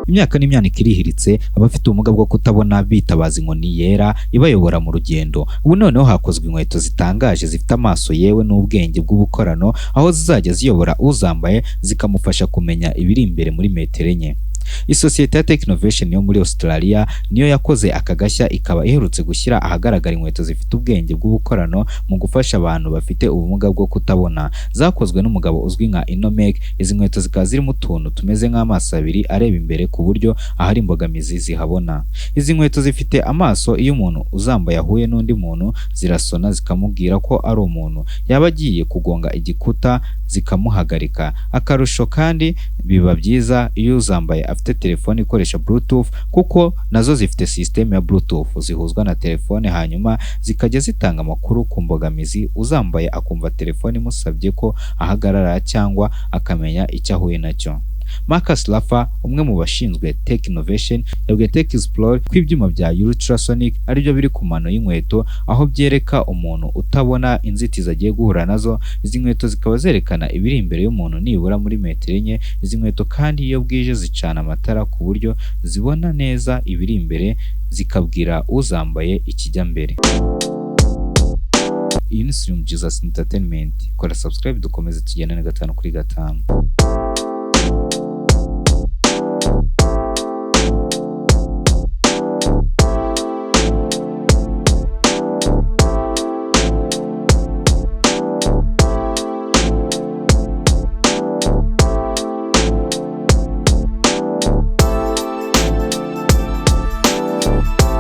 Imyaka n'imyaniko irihiritse abafite ubumuga bwo kutabona bitabaza inkoni yera ibayobora mu rugendo. Ubu noneho hakozwe inkweto zitangaje zifite amaso yewe n'ubwenge bw'ubukorano, aho zizajya ziyobora uzambaye zikamufasha kumenya ibiri imbere muri metero enye. Isosiyete ya Technovation yo muri Australia niyo yakoze aka gashya, ikaba iherutse gushyira ahagaragara inkweto zifite ubwenge bw'ubukorano mu gufasha abantu bafite ubumuga bwo kutabona. Zakozwe n'umugabo uzwi nka Inomeg. Izi nkweto zikaba zirimo utuntu tumeze nk'amaso abiri areba imbere ku buryo ahari imbogamizi zihabona. Izi nkweto zifite amaso, iyo umuntu uzambaye ahuye n'undi muntu zirasona zikamubwira ko ari umuntu yaba agiye kugonga igikuta zikamuhagarika. Akarusho kandi biba byiza iyo uzambaye afite telefone ikoresha Bluetooth, kuko nazo zifite system ya Bluetooth zihuzwa na telefone, hanyuma zikajya zitanga amakuru ku mbogamizi uzambaye akumva telefone imusabye ko ahagarara cyangwa akamenya icyo ahuye nacyo. Marcus Laffer, umwe mu bashinzwe Technovation, yabwiye Tech Explorer ko ibyuma bya ultrasonic aribyo biri ku mano y'inkweto, aho byereka umuntu utabona inzitizi agiye guhura nazo. Izi nkweto zikaba zerekana ibiri imbere y'umuntu nibura muri metero enye. Izi nkweto kandi iyo bwije zicana amatara ku buryo zibona neza ibiri imbere, zikabwira uzambaye ikijya mbere. Iyi ni Jesus Entertainment. Kora subscribe dukomeze tugendane 5 kuri 5.